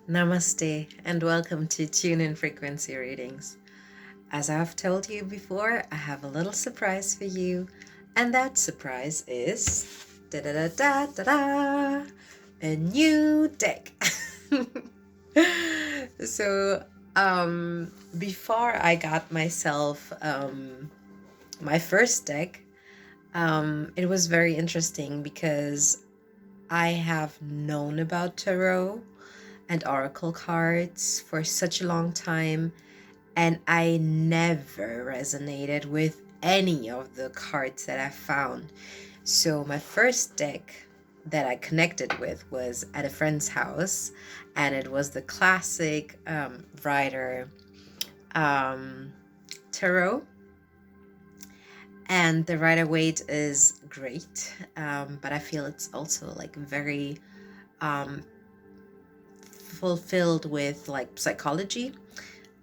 Namaste and welcome to Tune In Frequency Readings. As I've told you before, I have a little surprise for you, and that surprise is da da da da da da a new deck. so, before I got myself my first deck, it was very interesting because I have known about tarot and oracle cards for such a long time, and I never resonated with any of the cards that I found. So my first deck that I connected with was at a friend's house, and it was the classic Rider tarot. And the Rider Waite is great, but I feel it's also like very fulfilled with like psychology,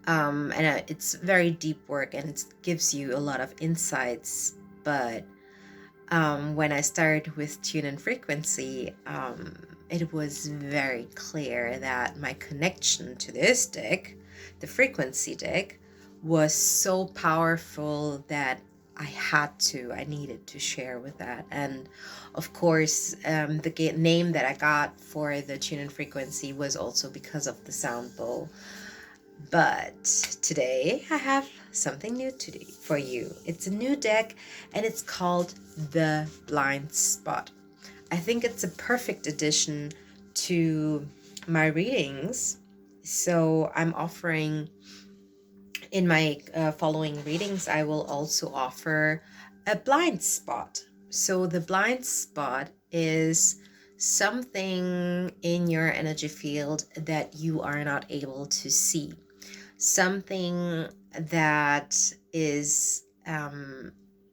and it's very deep work, and it gives you a lot of insights. But when I started with Tune and Frequency, it was very clear that my connection to this deck, the Frequency deck, was so powerful that I needed to share with that. And of course, the name that I got for the Tune and Frequency was also because of the sound bowl. But today I have something new for you. It's a new deck, and it's called the Blindspot. I think it's a perfect addition to my readings. So I'm offering, in my following readings, I will also offer a blind spot. So the blind spot is something in your energy field that you are not able to see, something that is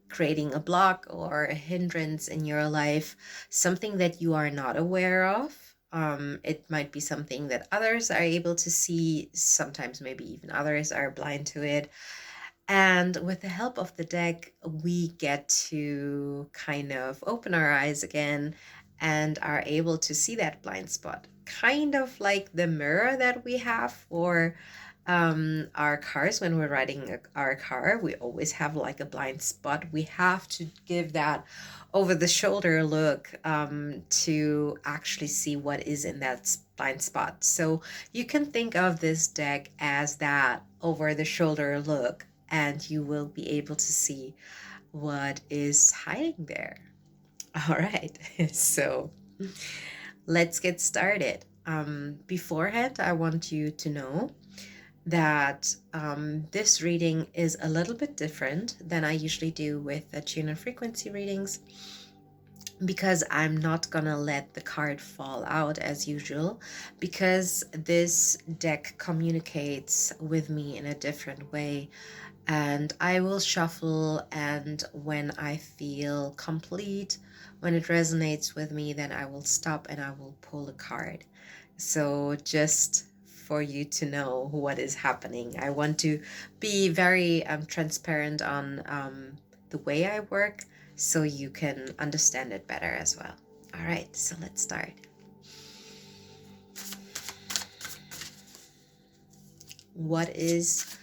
creating a block or a hindrance in your life, something that you are not aware of. It might be something that others are able to see, sometimes maybe even others are blind to it. And with the help of the deck, we get to kind of open our eyes again and are able to see that blind spot, kind of like the mirror that we have for our cars. When we're riding our car, we always have like a blind spot. We have to give that over the shoulder look to actually see what is in that blind spot. So you can think of this deck as that over the shoulder look, and you will be able to see what is hiding there. All right, so let's get started. Beforehand, I want you to know that this reading is a little bit different than I usually do with the tune and frequency readings, because I'm not gonna let the card fall out as usual, because this deck communicates with me in a different way, and I will shuffle, and when I feel complete, when it resonates with me, then I will stop and I will pull a card. So just for you to know what is happening, I want to be very transparent on the way I work, so you can understand it better as well. All right, so let's start. What is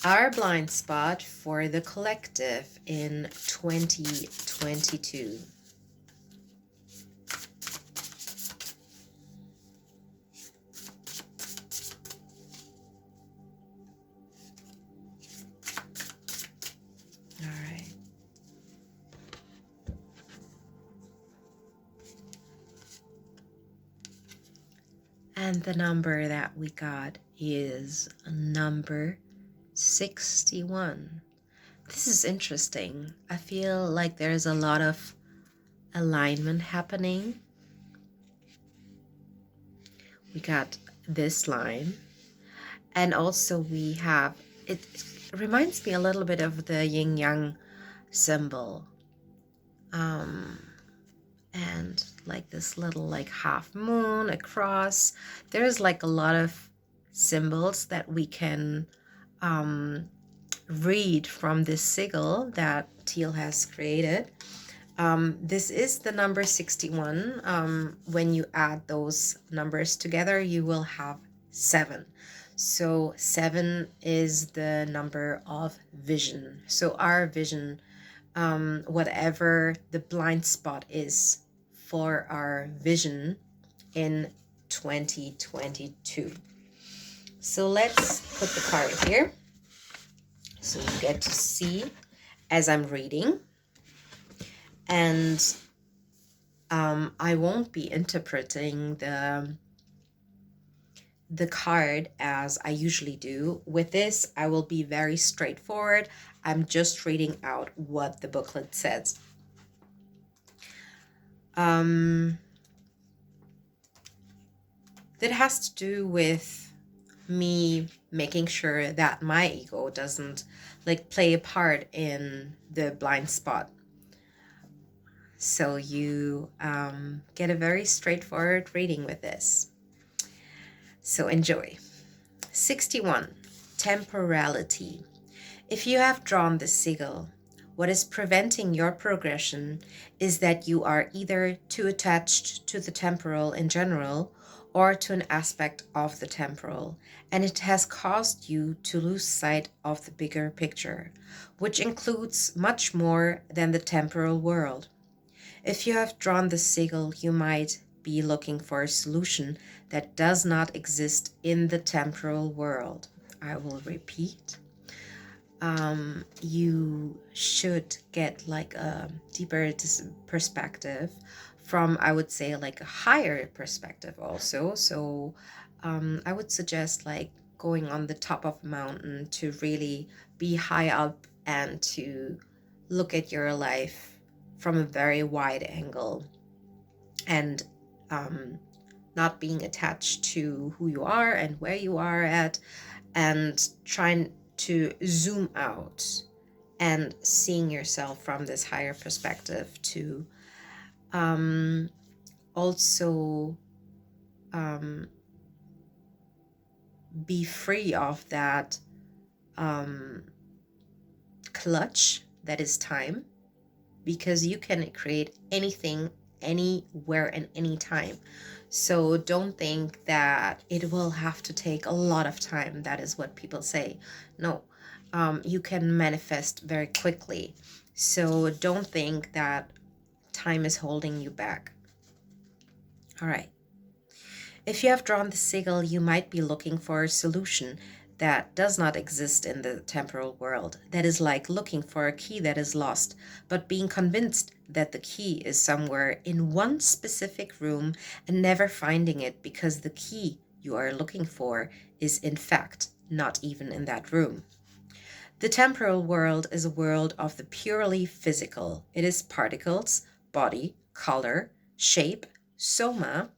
our blind spot for the collective in 2022? All right. And the number that we got is number 61. This is interesting. I feel like there's a lot of alignment happening. We got this line, and also we have, it reminds me a little bit of the yin yang symbol, and like this little like half moon, a cross. There's like a lot of symbols that we can read from this sigil that Teal has created. This is the number 61. When you add those numbers together, you will have 7. So 7 is the number of vision. So our vision, whatever the blind spot is for our vision in 2022. So let's put the card here so you get to see as I'm reading. And I won't be interpreting the card as I usually do. With this, I will be very straightforward. I'm just reading out what the booklet says. That has to do with me making sure that my ego doesn't like play a part in the blind spot. So you get a very straightforward reading with this. So enjoy. 61. Temporality. If you have drawn the sigil, what is preventing your progression is that you are either too attached to the temporal in general or to an aspect of the temporal, and it has caused you to lose sight of the bigger picture, which includes much more than the temporal world. If you have drawn the sigil, you might be looking for a solution that does not exist in the temporal world. I will repeat. You should get like a deeper perspective from, I would say, like a higher perspective also. So I would suggest like going on the top of a mountain to really be high up and to look at your life from a very wide angle and not being attached to who you are and where you are at, and trying to zoom out and seeing yourself from this higher perspective to also be free of that clutch that is time, because you can create anything anywhere and anytime. So don't think that it will have to take a lot of time. That is what people say. No, you can manifest very quickly. So don't think that time is holding you back. All right. If you have drawn the sigil, you might be looking for a solution that does not exist in the temporal world. That is like looking for a key that is lost, but being convinced that the key is somewhere in one specific room and never finding it because the key you are looking for is in fact not even in that room. The temporal world is a world of the purely physical. It is particles, body, color, shape, soma.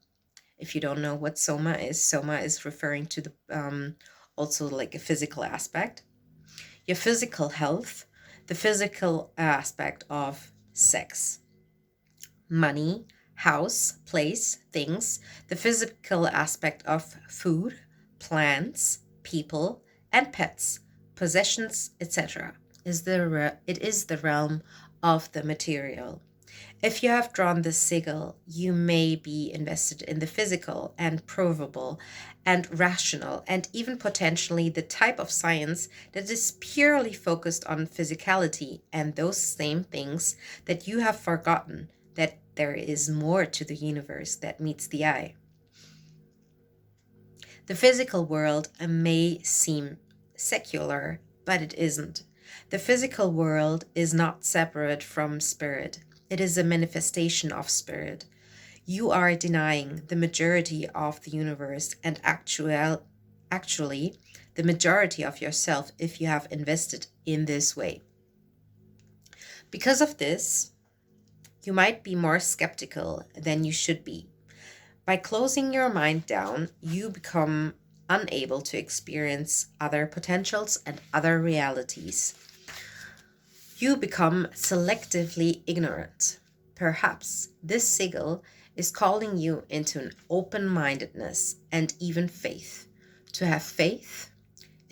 If you don't know what soma is referring to the also like a physical aspect. Your physical health, the physical aspect of sex, money, house, place, things, the physical aspect of food, plants, people, and pets, possessions, etc. It is the realm of the material. If you have drawn the sigil, you may be invested in the physical and provable and rational and even potentially the type of science that is purely focused on physicality and those same things that you have forgotten that there is more to the universe that meets the eye. The physical world may seem secular, but it isn't. The physical world is not separate from spirit. It is a manifestation of spirit. You are denying the majority of the universe and actually the majority of yourself if you have invested in this way. Because of this, you might be more skeptical than you should be. By closing your mind down, you become unable to experience other potentials and other realities. You become selectively ignorant. Perhaps this sigil is calling you into an open mindedness and even faith. To have faith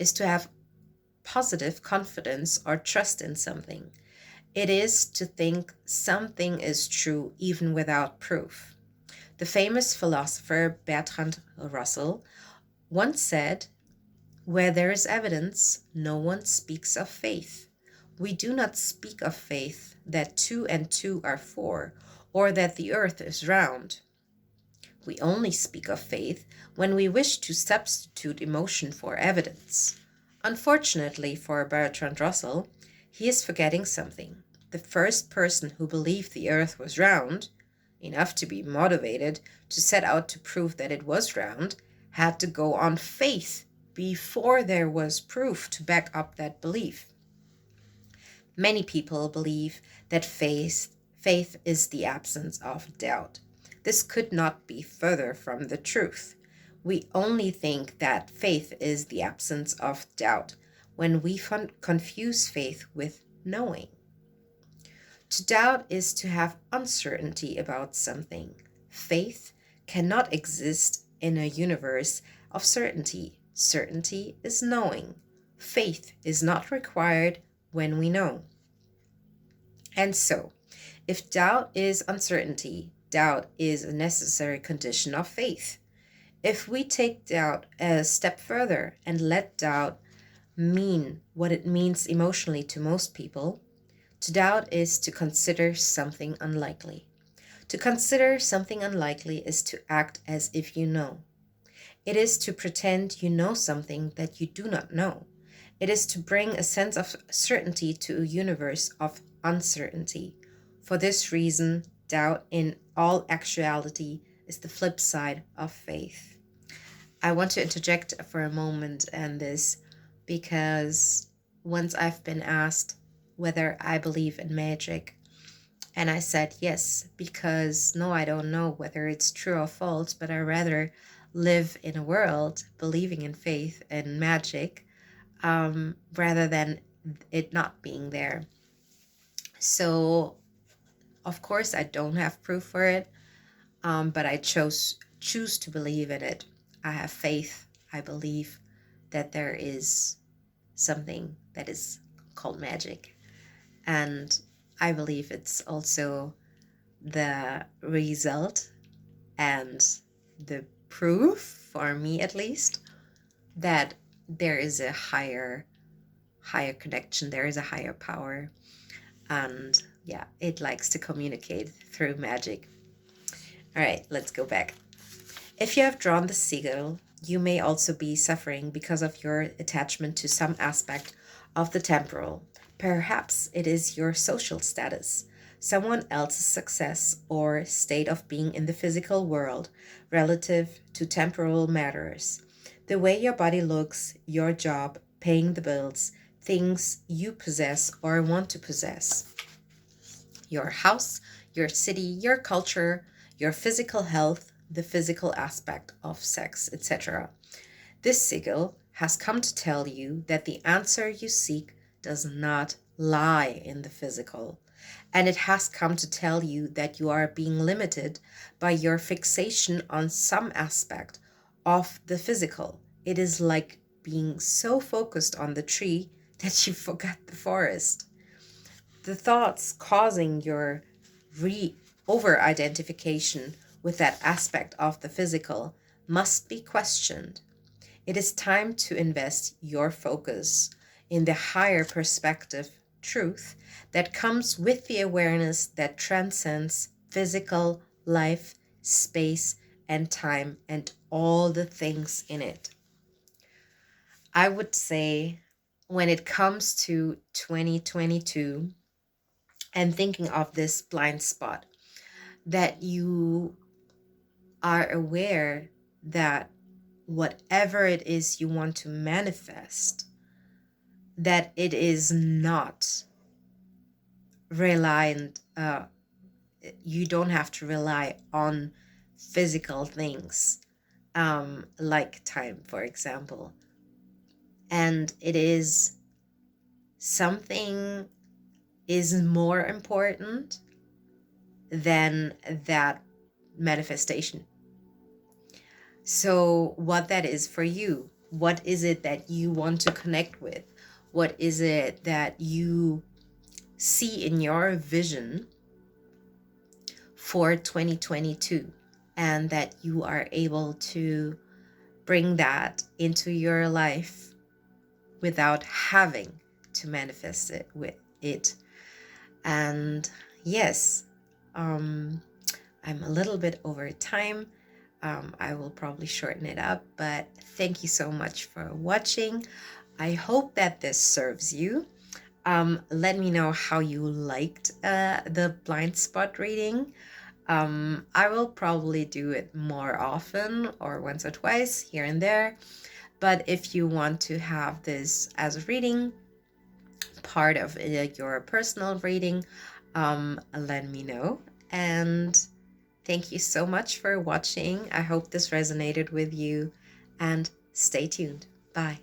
is to have positive confidence or trust in something. It is to think something is true even without proof. The famous philosopher Bertrand Russell once said, "Where there is evidence, no one speaks of faith. We do not speak of faith that 2 and 2 are 4, or that the earth is round. We only speak of faith when we wish to substitute emotion for evidence." Unfortunately for Bertrand Russell, he is forgetting something. The first person who believed the earth was round, enough to be motivated to set out to prove that it was round, had to go on faith before there was proof to back up that belief. Many people believe that faith is the absence of doubt. This could not be further from the truth. We only think that faith is the absence of doubt when we confuse faith with knowing. To doubt is to have uncertainty about something. Faith cannot exist in a universe of certainty. Certainty is knowing. Faith is not required when we know. And so, if doubt is uncertainty, doubt is a necessary condition of faith. If we take doubt a step further and let doubt mean what it means emotionally to most people, to doubt is to consider something unlikely. To consider something unlikely is to act as if you know. It is to pretend you know something that you do not know. It is to bring a sense of certainty to a universe of uncertainty. For this reason, doubt in all actuality is the flip side of faith. I want to interject for a moment on this because once I've been asked whether I believe in magic, and I said yes, because no, I don't know whether it's true or false, but I rather live in a world believing in faith and magic rather than it not being there. So, of course, I don't have proof for it, but I choose to believe in it. I have faith. I believe that there is something that is called magic, and I believe it's also the result and the proof, for me at least, that there is a higher connection, there is a higher power, and yeah, it likes to communicate through magic. All right, let's go back. If you have drawn the seagull, you may also be suffering because of your attachment to some aspect of the temporal. Perhaps it is your social status, someone else's success or state of being in the physical world relative to temporal matters. The way your body looks, your job, paying the bills, things you possess or want to possess. Your house, your city, your culture, your physical health, the physical aspect of sex, etc. This sigil has come to tell you that the answer you seek does not lie in the physical. And it has come to tell you that you are being limited by your fixation on some aspect of the physical. It is like being so focused on the tree that you forgot the forest. The thoughts causing your over-identification with that aspect of the physical must be questioned. It is time to invest your focus in the higher perspective truth that comes with the awareness that transcends physical life, space, and time, and all the things in it. I would say when it comes to 2022 and thinking of this blind spot, that you are aware that whatever it is you want to manifest, that it is not reliant, you don't have to rely on physical things, like time, for example. And it is something is more important than that manifestation. So, what that is for you, what is it that you want to connect with? What is it that you see in your vision for 2022 and that you are able to bring that into your life without having to manifest it with it. And yes, I'm a little bit over time. I will probably shorten it up, but thank you so much for watching. I hope that this serves you. Let me know how you liked the blind spot reading. I will probably do it more often, or once or twice here and there. But if you want to have this as a reading, part of your personal reading, let me know. And thank you so much for watching. I hope this resonated with you, and stay tuned. Bye.